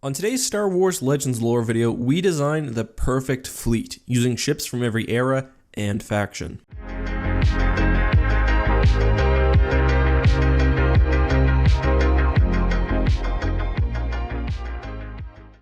On today's Star Wars Legends lore video, we designed the perfect fleet, using ships from every era and faction.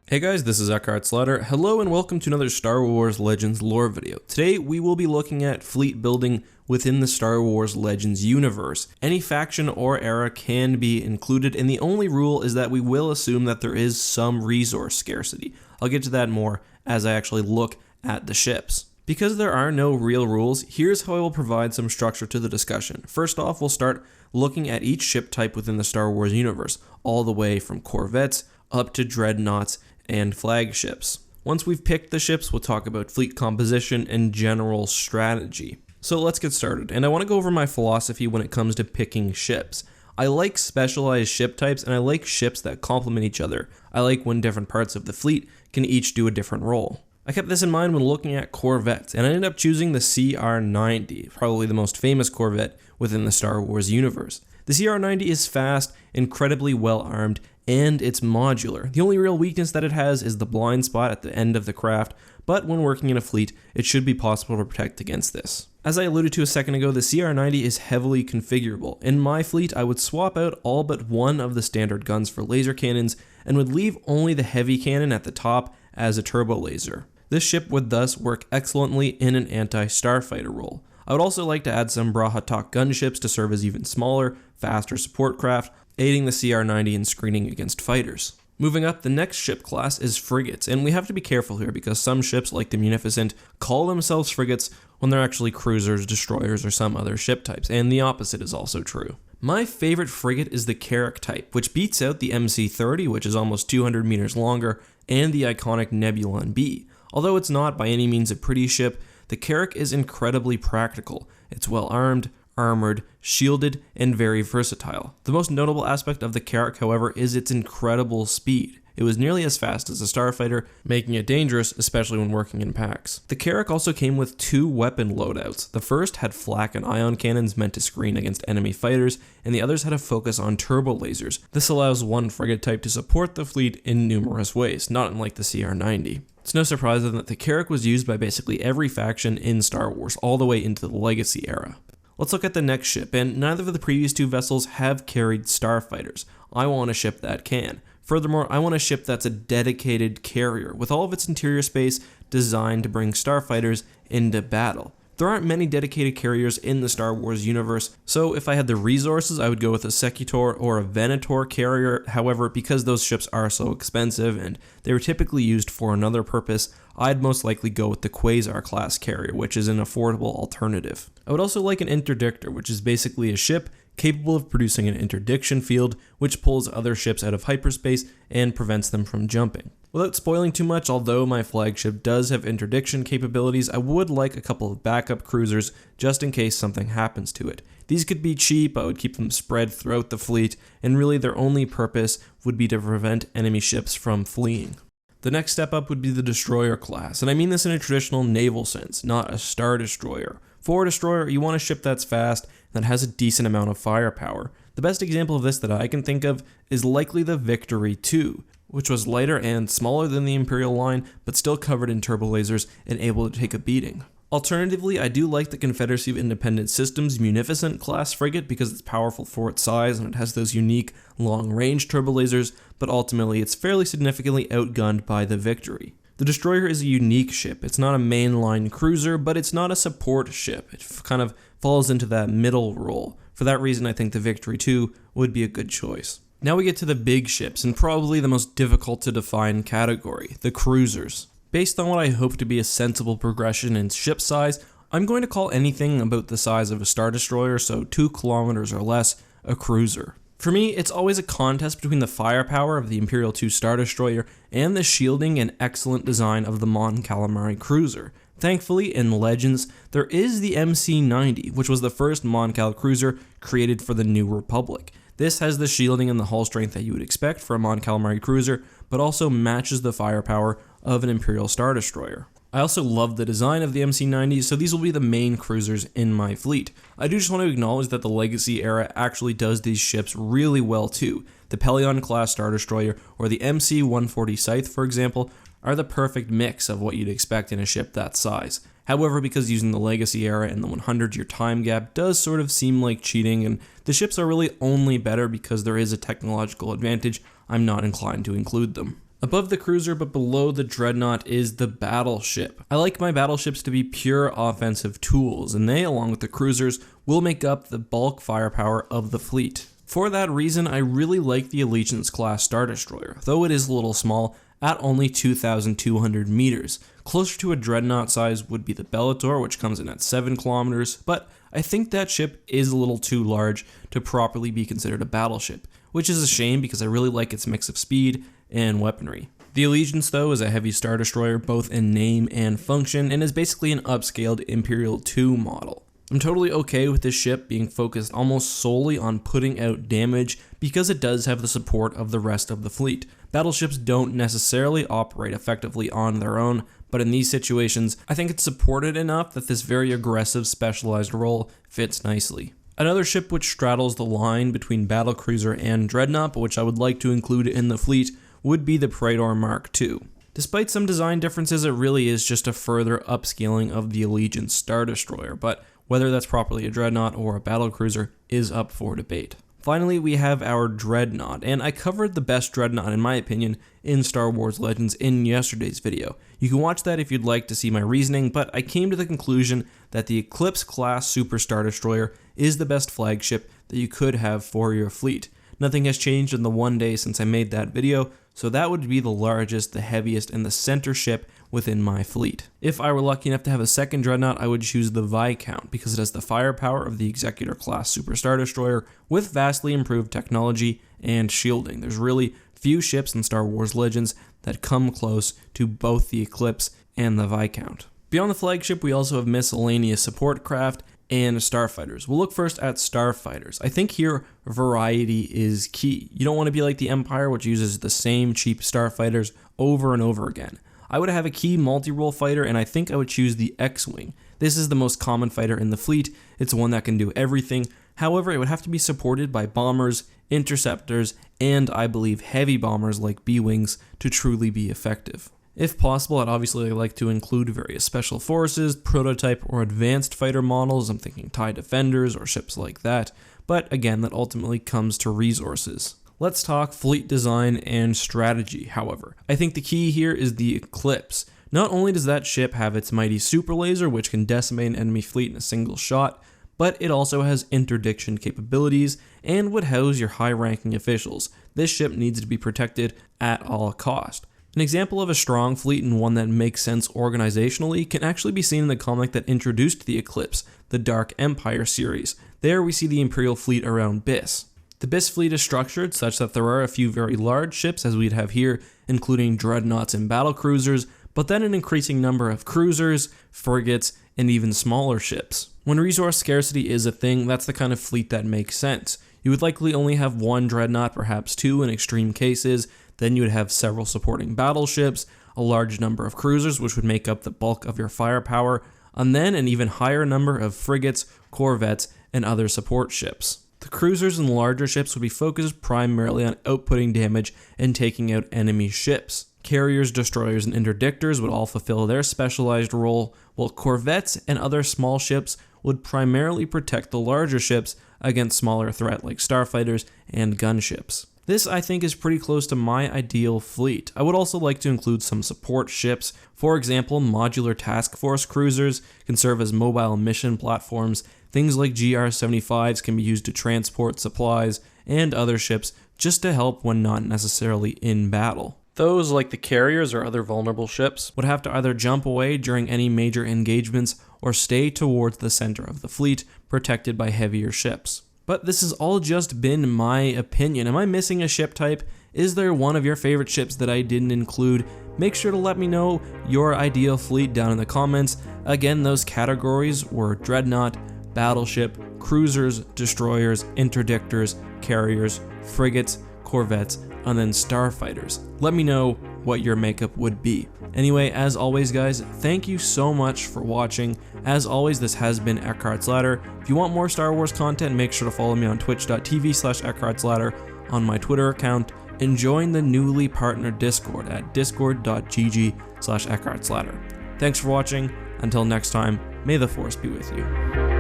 Hey guys, this is EckhartsLadder. Hello and welcome to another Star Wars Legends lore video. Today we will be looking at fleet building within the Star Wars Legends universe. Any faction or era can be included, and the only rule is that we will assume that there is some resource scarcity. I'll get to that more as I actually look at the ships. Because there are no real rules, here's how I will provide some structure to the discussion. First off, we'll start looking at each ship type within the Star Wars universe, all the way from corvettes up to dreadnoughts and flagships. Once we've picked the ships, we'll talk about fleet composition and general strategy. So let's get started, and I want to go over my philosophy when it comes to picking ships. I like specialized ship types, and I like ships that complement each other. I like when different parts of the fleet can each do a different role. I kept this in mind when looking at corvettes, and I ended up choosing the CR-90, probably the most famous corvette within the Star Wars universe. The CR-90 is fast, incredibly well armed, and it's modular. The only real weakness that it has is the blind spot at the end of the craft, but when working in a fleet, it should be possible to protect against this. As I alluded to a second ago, the CR-90 is heavily configurable. In my fleet, I would swap out all but one of the standard guns for laser cannons, and would leave only the heavy cannon at the top as a turbo laser. This ship would thus work excellently in an anti-Starfighter role. I would also like to add some Brahatok gunships to serve as even smaller, faster support craft, aiding the CR-90 in screening against fighters. Moving up, the next ship class is frigates, and we have to be careful here because some ships, like the Munificent, call themselves frigates when they're actually cruisers, destroyers, or some other ship types, and the opposite is also true. My favorite frigate is the Carrack type, which beats out the MC-30, which is almost 200 meters longer, and the iconic Nebulon B. Although it's not by any means a pretty ship, the Carrack is incredibly practical. It's well armed, armored, shielded, and very versatile. The most notable aspect of the Carrack, however, is its incredible speed. It was nearly as fast as a Starfighter, making it dangerous, especially when working in packs. The Carrack also came with two weapon loadouts. The first had flak and ion cannons meant to screen against enemy fighters, and the others had a focus on turbo lasers. This allows one frigate type to support the fleet in numerous ways, not unlike the CR-90. It's no surprise then that the Carrack was used by basically every faction in Star Wars, all the way into the Legacy era. Let's look at the next ship, and neither of the previous two vessels have carried Starfighters. I want a ship that can. Furthermore, I want a ship that's a dedicated carrier, with all of its interior space designed to bring Starfighters into battle. There aren't many dedicated carriers in the Star Wars universe, so if I had the resources, I would go with a Secutor or a Venator carrier. However, because those ships are so expensive and they were typically used for another purpose, I'd most likely go with the Quasar class carrier, which is an affordable alternative. I would also like an interdictor, which is basically a ship capable of producing an interdiction field, which pulls other ships out of hyperspace and prevents them from jumping. Without spoiling too much, although my flagship does have interdiction capabilities, I would like a couple of backup cruisers just in case something happens to it. These could be cheap, I would keep them spread throughout the fleet, and really their only purpose would be to prevent enemy ships from fleeing. The next step up would be the destroyer class, and I mean this in a traditional naval sense, not a star destroyer. For a destroyer, you want a ship that's fast, that has a decent amount of firepower. The best example of this that I can think of is likely the Victory II, which was lighter and smaller than the Imperial line, but still covered in turbo lasers and able to take a beating. Alternatively, I do like the Confederacy of Independent Systems Munificent class frigate because it's powerful for its size and it has those unique long-range turbo lasers, but ultimately it's fairly significantly outgunned by the Victory. The destroyer is a unique ship. It's not a mainline cruiser, but it's not a support ship. It kind of falls into that middle role. For that reason, I think the Victory II would be a good choice. Now we get to the big ships, and probably the most difficult to define category, the cruisers. Based on what I hope to be a sensible progression in ship size, I'm going to call anything about the size of a Star Destroyer, so 2 kilometers or less, a cruiser. For me, it's always a contest between the firepower of the Imperial II Star Destroyer and the shielding and excellent design of the Mon Calamari cruiser. Thankfully, in Legends, there is the MC-90, which was the first Mon Cal cruiser created for the New Republic. This has the shielding and the hull strength that you would expect for a Mon Calamari cruiser, but also matches the firepower of an Imperial Star Destroyer. I also love the design of the MC-90s, so these will be the main cruisers in my fleet. I do just want to acknowledge that the Legacy era actually does these ships really well too. The Pelion class Star Destroyer or the MC-140 Scythe, for example, are the perfect mix of what you'd expect in a ship that size. However, because using the Legacy era and the 100-year time gap does sort of seem like cheating, and the ships are really only better because there is a technological advantage, I'm not inclined to include them. Above the cruiser but below the Dreadnought is the battleship. I like my battleships to be pure offensive tools, and they, along with the cruisers, will make up the bulk firepower of the fleet. For that reason, I really like the Allegiance class Star Destroyer, though it is a little small at only 2,200 meters. Closer to a Dreadnought size would be the Bellator, which comes in at 7 kilometers, but I think that ship is a little too large to properly be considered a battleship, which is a shame because I really like its mix of speed and weaponry. The Allegiance, though, is a heavy Star Destroyer both in name and function, and is basically an upscaled Imperial II model. I'm totally okay with this ship being focused almost solely on putting out damage because it does have the support of the rest of the fleet. Battleships don't necessarily operate effectively on their own, but in these situations, I think it's supported enough that this very aggressive specialized role fits nicely. Another ship which straddles the line between battlecruiser and Dreadnought, but which I would like to include in the fleet, would be the Praetor Mark II. Despite some design differences, it really is just a further upscaling of the Allegiance Star Destroyer, but whether that's properly a Dreadnought or a battlecruiser is up for debate. Finally, we have our Dreadnought, and I covered the best Dreadnought in my opinion in Star Wars Legends in yesterday's video. You can watch that if you'd like to see my reasoning, but I came to the conclusion that the Eclipse class Super Star Destroyer is the best flagship that you could have for your fleet. Nothing has changed in the one day since I made that video, so that would be the largest, the heaviest, and the center ship within my fleet. If I were lucky enough to have a second Dreadnought, I would choose the Viscount because it has the firepower of the Executor class Super Star Destroyer with vastly improved technology and shielding. There's really few ships in Star Wars Legends that come close to both the Eclipse and the Viscount. Beyond the flagship, we also have miscellaneous support craft and starfighters. We'll look first at starfighters. I think here variety is key. You don't want to be like the Empire, which uses the same cheap starfighters over and over again. I would have a key multi-role fighter, and I think I would choose the X-Wing. This is the most common fighter in the fleet. It's one that can do everything. However, it would have to be supported by bombers, interceptors, and I believe heavy bombers like B-Wings to truly be effective. If possible, I'd obviously like to include various special forces, prototype or advanced fighter models. I'm thinking TIE Defenders or ships like that, but again, that ultimately comes to resources. Let's talk fleet design and strategy, however. I think the key here is the Eclipse. Not only does that ship have its mighty super laser, which can decimate an enemy fleet in a single shot, but it also has interdiction capabilities and would house your high-ranking officials. This ship needs to be protected at all cost. An example of a strong fleet and one that makes sense organizationally can actually be seen in the comic that introduced the Eclipse, the Dark Empire series. There we see the Imperial fleet around Biss. The Biss fleet is structured such that there are a few very large ships, as we'd have here, including Dreadnoughts and battlecruisers, but then an increasing number of cruisers, frigates, and even smaller ships. When resource scarcity is a thing, that's the kind of fleet that makes sense. You would likely only have one Dreadnought, perhaps two in extreme cases. Then you would have several supporting battleships, a large number of cruisers, which would make up the bulk of your firepower, and then an even higher number of frigates, corvettes, and other support ships. The cruisers and larger ships would be focused primarily on outputting damage and taking out enemy ships. Carriers, destroyers, and interdictors would all fulfill their specialized role, while corvettes and other small ships would primarily protect the larger ships against smaller threat like starfighters and gunships. This, I think, is pretty close to my ideal fleet. I would also like to include some support ships. For example, modular task force cruisers can serve as mobile mission platforms. Things like GR-75s can be used to transport supplies and other ships just to help when not necessarily in battle. Those, like the carriers or other vulnerable ships, would have to either jump away during any major engagements or stay towards the center of the fleet, protected by heavier ships. But this has all just been my opinion. Am I missing a ship type? Is there one of your favorite ships that I didn't include? Make sure to let me know your ideal fleet down in the comments. Again, those categories were Dreadnought, Battleship, Cruisers, Destroyers, Interdictors, Carriers, Frigates, Corvettes, and then Starfighters. Let me know what your makeup would be. Anyway, as always guys, thank you so much for watching. As always, this has been EckhartsLadder. If you want more Star Wars content, make sure to follow me on twitch.tv/EckhartsLadder. on my Twitter account and join the newly partnered Discord at discord.gg/EckhartsLadder. Thanks for watching. Until next time, may the Force be with you.